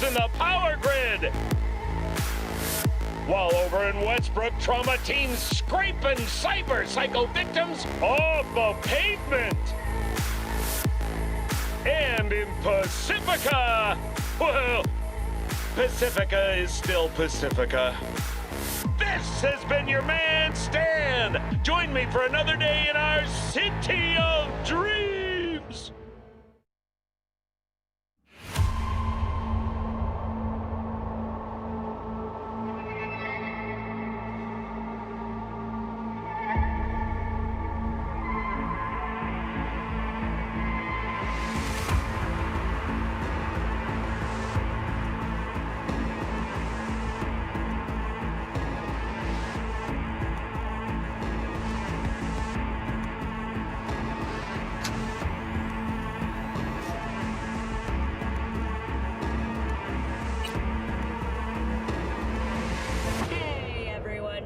holes in the power grid. While over in Westbrook, trauma teams scraping cyber psycho victims off the pavement. And in Pacifica, well, Pacifica is still Pacifica. This has been your man, Stan. Join me for another day in our city of dreams.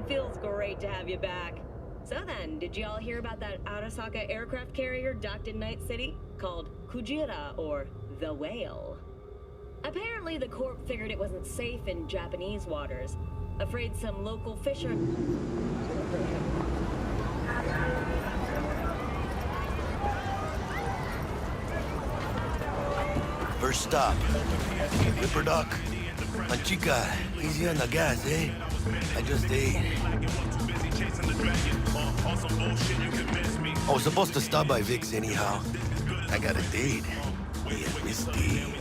Feels great to have you back. So then, did y'all hear about that Arasaka aircraft carrier docked in Night City? Called Kujira, or the Whale. Apparently the Corp figured it wasn't safe in Japanese waters. Afraid some local fisher... First stop. Ripper Dock. Chica, easy on the gas, eh? I just ate. I was supposed to stop by Vic's anyhow. I got a date. Me and Misty.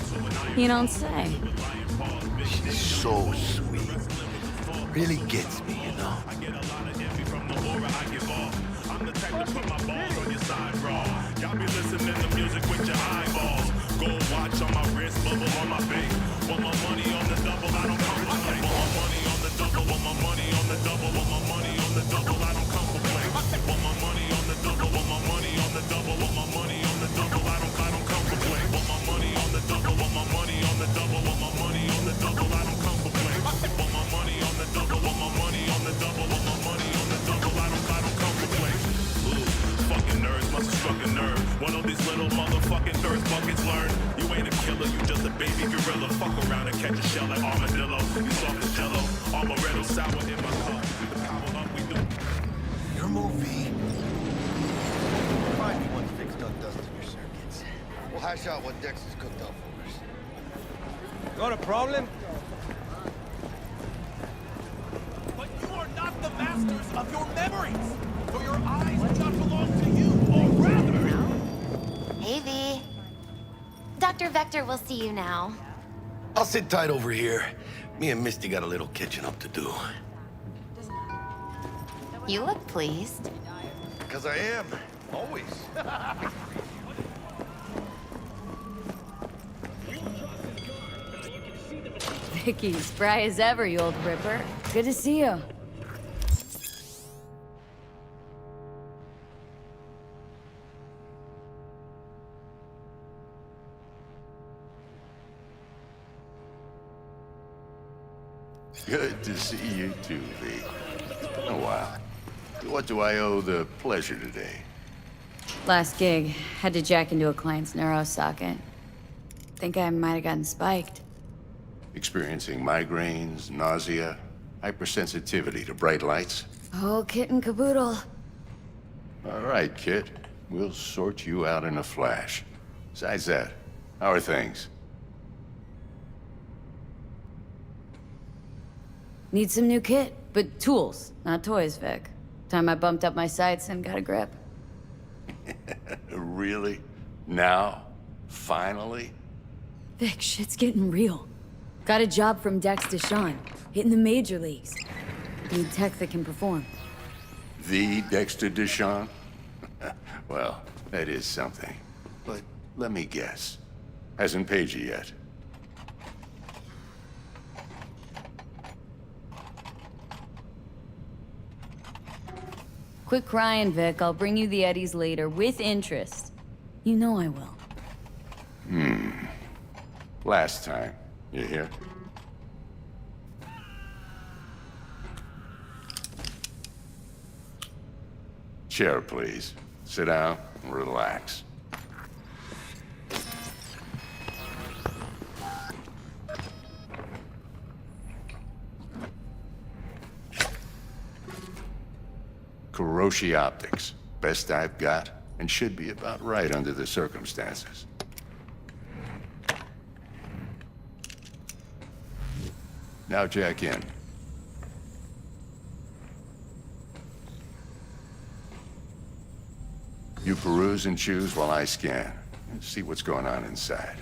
You don't say. She's so sweet. Really gets me, you know? Y'all be listening to music with your eyeballs. Gold watch on my wrist, bubble on my face. Want my money on the double, I don't come for play. Want my money on the double, want my money on the double, want my money on the double, I don't come for play. Want my money on the double, want my money on the double, want my money on the double, I don't come for play. Want my money on the double, want my money on the double, want my money on the double, I don't come for play. Want my money on the double, want my money on the double, want my money on the double, I don't come for play. Ooh, fucking nerds must have struck a nerve. One of these little motherfucking thirst buckets learn. You ain't a killer, you just a baby gorilla. Fuck around and catch a shell like armadillo. You soft as jello, amaretto sour in my cup. The power up we do. Your movie. Find me once Vic's done dusting your circuits. We'll hash out what Dex has cooked up for us. Got a problem? But you are not the masters of your memories! For your eyes do not belong to you, or rather... Hey, V. Dr. Vector will see you now. I'll sit tight over here. Me and Misty got a little catching up to do. You look pleased. Because I am. Always. Vicky, spry as ever, you old ripper. Good to see you. Good to see you too, V. Been a while. What do I owe the pleasure today? Last gig, had to jack into a client's neuro socket. Think I might have gotten spiked. Experiencing migraines, nausea, hypersensitivity to bright lights? Oh, kit and caboodle. All right, kid. We'll sort you out in a flash. Besides that, how are things? Need some new kit, but tools, not toys, Vic. Time I bumped up my sights and got a grip. Really? Now? Finally? Vic, shit's getting real. Got a job from Dex Deshawn, hitting the major leagues. Need tech that can perform. The Dexter Deshawn? Well, that is something. But let me guess. Hasn't paid you yet. Quit crying, Vic. I'll bring you the Eddies later, with interest. You know I will. Last time. You hear? Chair, please. Sit down and relax. Roshi Optics. Best I've got, and should be about right under the circumstances. Now jack in. You peruse and choose while I scan. See what's going on inside.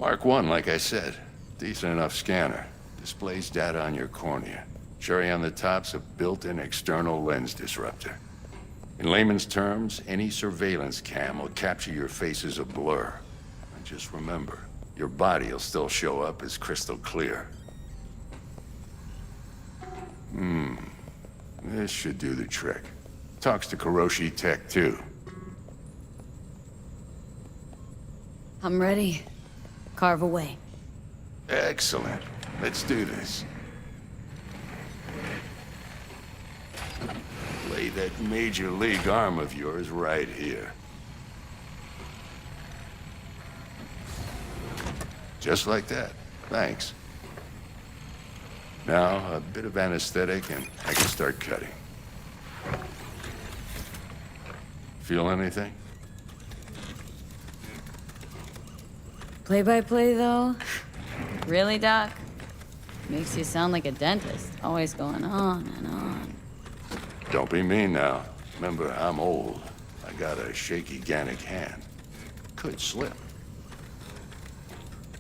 Mark 1, like I said. Decent enough scanner. Displays data on your cornea. Cherry on the top's a built-in external lens disruptor. In layman's terms, any surveillance cam will capture your face as a blur. And just remember, your body will still show up as crystal clear. This should do the trick. Talks to Kuroshi Tech, too. I'm ready. Carve away. Excellent. Let's do this. Lay that major league arm of yours right here. Just like that. Thanks. Now, a bit of anesthetic and I can start cutting. Feel anything? Play-by-play, though? Really, Doc? Makes you sound like a dentist, always going on and on. Don't be mean now. Remember, I'm old. I got a shaky Gannic hand. Could slip.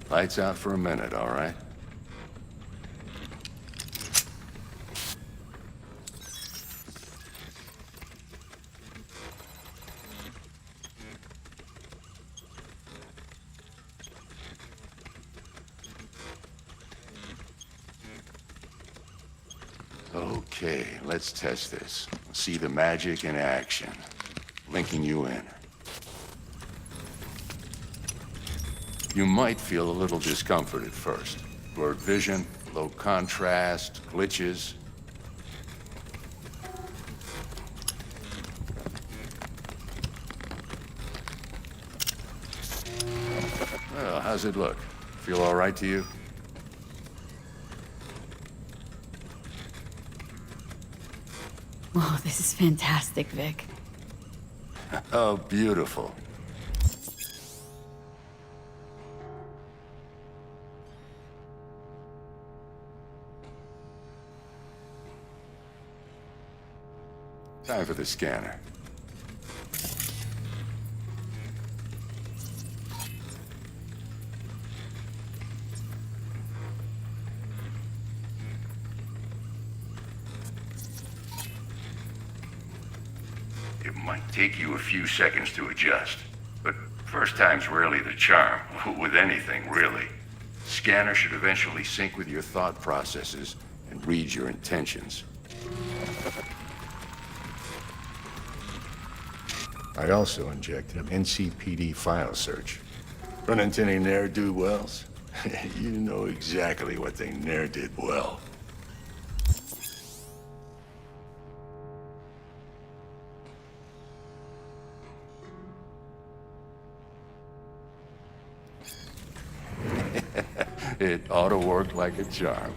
Lights out for a minute, all right? Okay, let's test this. See the magic in action. Linking you in. You might feel a little discomfort at first. Blurred vision, low contrast, glitches. Well, how's it look? Feel all right to you? Oh, this is fantastic, Vic. Oh, beautiful. Time for the scanner. It might take you a few seconds to adjust, but first time's rarely the charm, with anything, really. Scanner should eventually sync with your thought processes and read your intentions. I also injected an NCPD file search. Run into any ne'er-do-wells? You know exactly what they ne'er did well. It ought to work like a charm.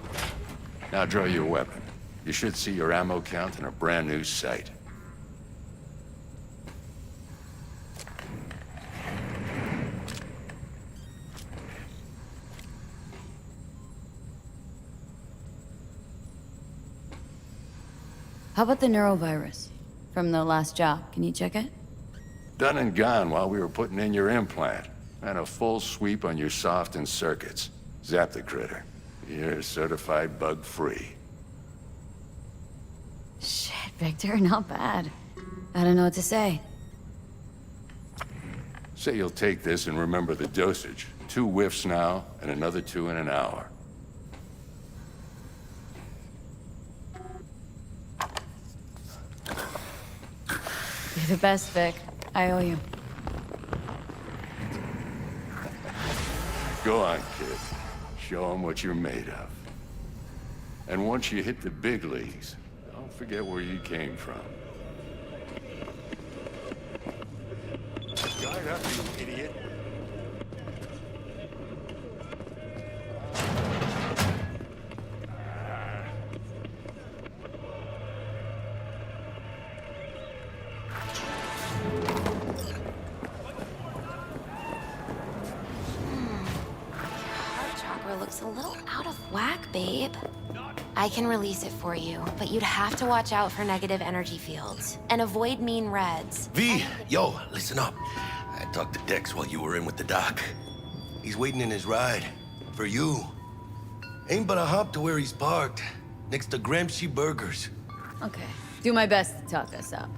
Now draw your weapon. You should see your ammo count in a brand new sight. How about the neurovirus? From the last job, can you check it? Done and gone while we were putting in your implant. And a full sweep on your soft and circuits. Zap the critter. You're certified bug-free. Shit, Victor, not bad. I don't know what to say. Say you'll take this and remember the dosage. 2 whiffs now, and another 2 in an hour. You're the best, Vic. I owe you. Go on, kid. Show them what you're made of. And once you hit the big leagues, don't forget where you came from. Guard up, you idiot. Looks a little out of whack, babe. I can release it for you, but you'd have to watch out for negative energy fields and avoid mean reds. V, yo, listen up. I talked to Dex while you were in with the doc. He's waiting in his ride. For you. Ain't but a hop to where he's parked. Next to Gramsci Burgers. Okay. Do my best to talk us up.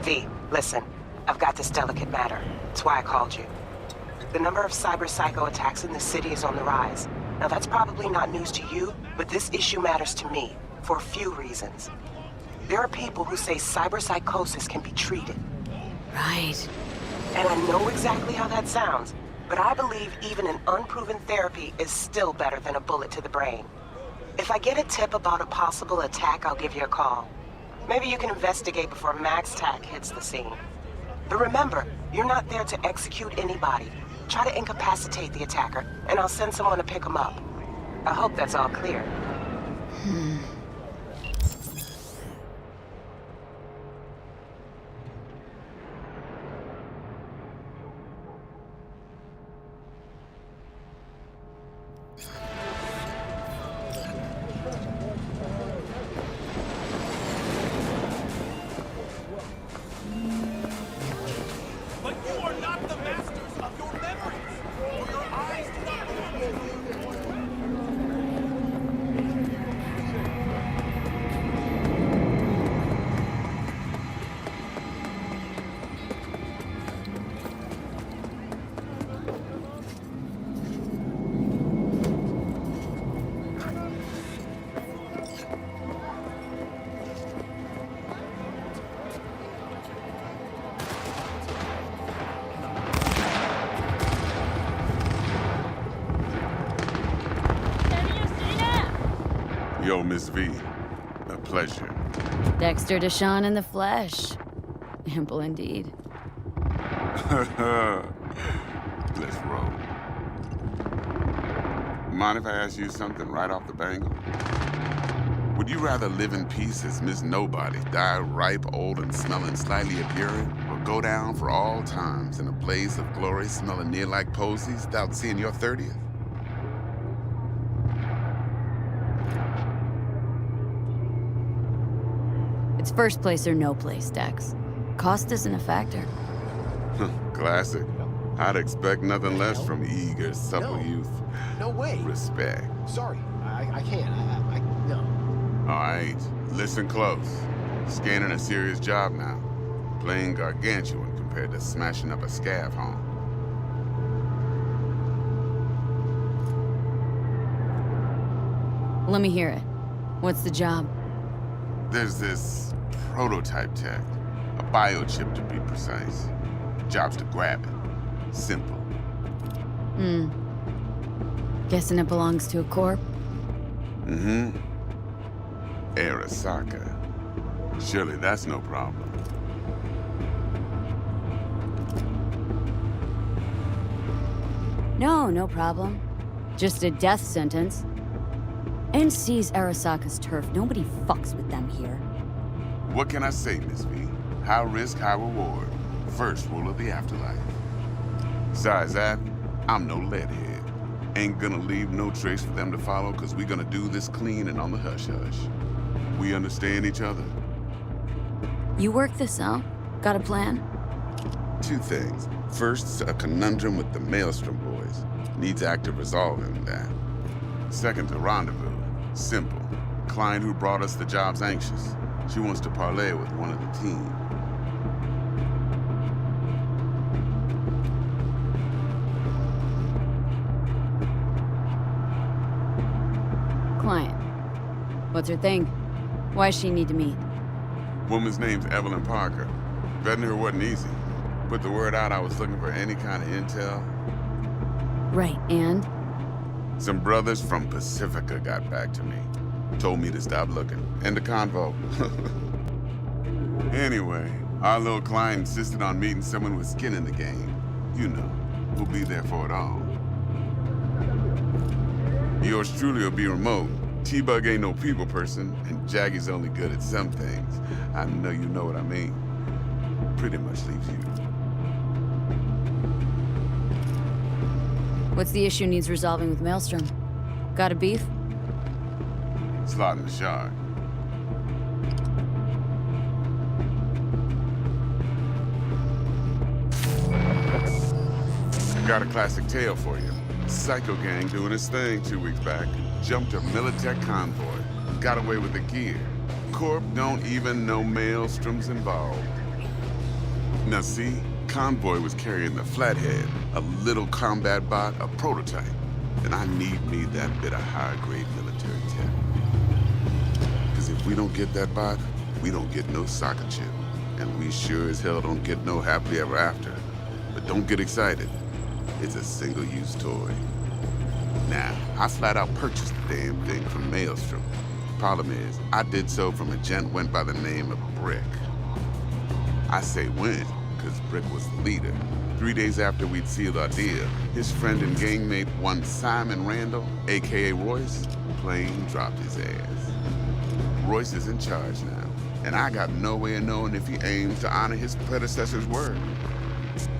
V, listen. I've got this delicate matter. That's why I called you. The number of cyber psycho attacks in the city is on the rise. Now that's probably not news to you, but this issue matters to me for a few reasons. There are people who say cyberpsychosis can be treated. Right. And I know exactly how that sounds, but I believe even an unproven therapy is still better than a bullet to the brain. If I get a tip about a possible attack, I'll give you a call. Maybe you can investigate before Max Tack hits the scene. But remember, you're not there to execute anybody. Try to incapacitate the attacker, and I'll send someone to pick him up. I hope that's all clear. But you are not the masters of your memories, for your eyes do not belong to you. Yo, Miss V. A pleasure. Dexter Deshawn in the flesh. Ample indeed. Let's roll. Mind if I ask you something right off the bangle? Would you rather live in peace as Miss Nobody, die ripe, old, and smelling slightly of urine, or go down for all times in a blaze of glory smelling near like posies without seeing your 30th? It's first place or no place, Dex. Cost isn't a factor. Classic. I'd expect nothing less from eager, supple youth. No way. Respect. Sorry, I can't. No. All right, listen close. Scanning a serious job now. Playing gargantuan compared to smashing up a scav home. Let me hear it. What's the job? There's this prototype tech. A biochip to be precise. Job's to grab it. Simple. Guessing it belongs to a corp? Mm-hmm. Arasaka. Surely that's no problem. No problem. Just a death sentence. NC's Arasaka's turf. Nobody fucks with them here. What can I say, Miss V? High risk, high reward. First rule of the afterlife. Besides that, I'm no leadhead. Ain't gonna leave no trace for them to follow, cause we gonna do this clean and on the hush-hush. We understand each other? You work this out? Got a plan? Two things. First, a conundrum with the Maelstrom boys. Needs active resolving that. Second, a rendezvous. Simple. Client who brought us the job's anxious. She wants to parlay with one of the team. Client. What's her thing? Why does she need to meet? Woman's name's Evelyn Parker. Vetting her wasn't easy. Put the word out I was looking for any kind of intel. Right, and? Some brothers from Pacifica got back to me. Told me to stop looking. End of convo. Anyway, our little client insisted on meeting someone with skin in the game. You know, who'll be there for it all. Yours truly will be remote. T-Bug ain't no people person, and Jaggy's only good at some things. I know you know what I mean. Pretty much leaves you. What's the issue needs resolving with Maelstrom? Got a beef? Slot in the shard. Got a classic tale for you. Psycho gang doing his thing 2 weeks back. Jumped a Militech convoy. Got away with the gear. Corp don't even know Maelstrom's involved. Now see, convoy was carrying the Flathead, a little combat bot, a prototype. And I need me that bit of high-grade military tech. Because if we don't get that bot, we don't get no soccer chip. And we sure as hell don't get no happily ever after. But don't get excited. It's a single-use toy. Now, I flat out purchased the damn thing from Maelstrom. Problem is, I did so from a gent went by the name of Brick. I say when, because Brick was the leader. 3 days after we'd sealed our deal, his friend and gangmate, one Simon Randall, aka Royce, plain dropped his ass. Royce is in charge now, and I got no way of knowing if he aims to honor his predecessor's word.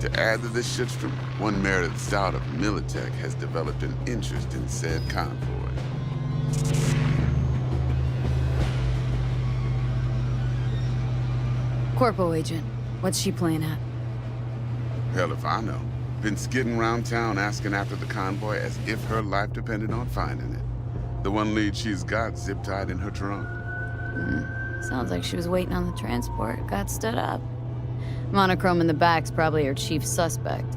To add to this shitstorm, one Meredith out of Militech has developed an interest in said convoy. Corpo agent, what's she playing at? Hell if I know. Been skidding around town asking after the convoy as if her life depended on finding it. The one lead she's got zip-tied in her trunk. Sounds like she was waiting on the transport, got stood up. Monochrome in the back's probably her chief suspect.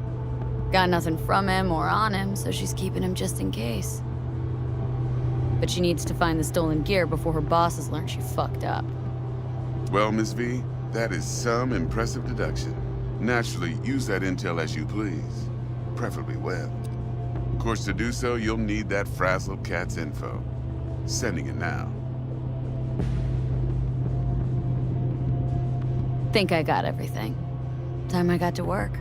Got nothing from him or on him, so she's keeping him just in case. But she needs to find the stolen gear before her bosses learn she fucked up. Well, Miss V, that is some impressive deduction. Naturally, use that intel as you please. Preferably well. Of course, to do so, you'll need that frazzled cat's info. Sending it now. Think I got everything. Time I got to work.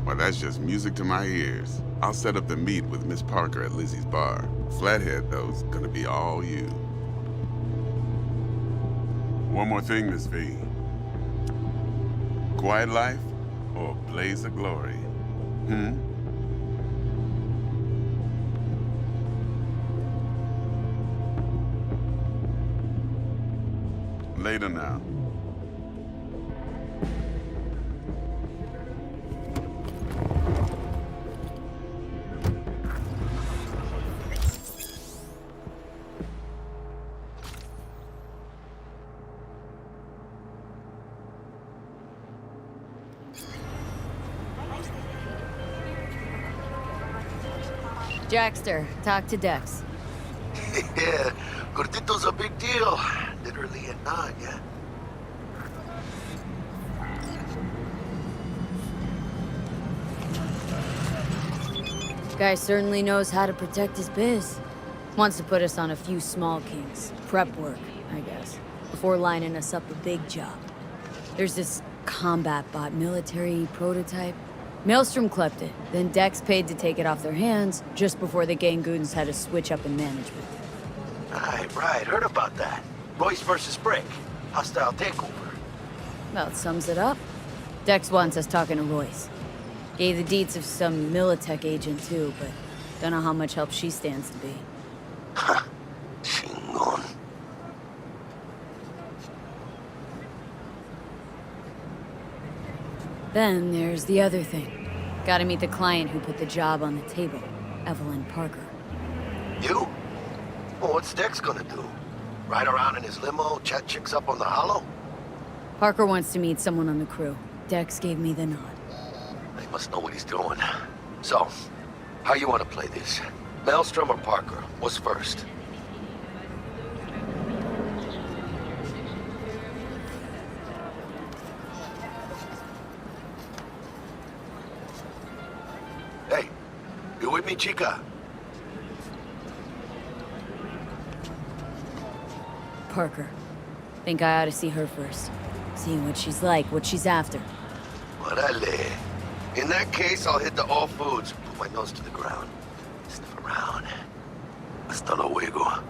Well, that's just music to my ears. I'll set up the meet with Miss Parker at Lizzie's bar. Flathead, though's gonna be all you. One more thing, Miss V. Quiet life or blaze of glory? Later now. Jackster, talk to Dex. Yeah, Gordito's a big deal. Literally and not, yeah. Guy certainly knows how to protect his biz. Wants to put us on a few small kings. Prep work, I guess. Before lining us up a big job. There's this combat bot military prototype. Maelstrom clept it, then Dex paid to take it off their hands just before the Gangoons had a switch up in management. Right. Heard about that. Royce versus Brick. Hostile takeover. About sums it up. Dex wants us talking to Royce. Gave the deets of some Militech agent too, but don't know how much help she stands to be. Ha. Chingon. Then there's the other thing. Gotta meet the client who put the job on the table, Evelyn Parker. You? Well, what's Dex gonna do? Ride around in his limo, chat chicks up on the hollow? Parker wants to meet someone on the crew. Dex gave me the nod. He must know what he's doing. So, how you want to play this? Maelstrom or Parker? What's first? Hey, you with me, chica? Parker. Think I ought to see her first. See what she's like, what she's after. Órale. In that case, I'll hit the all foods, put my nose to the ground. Sniff around. Hasta luego.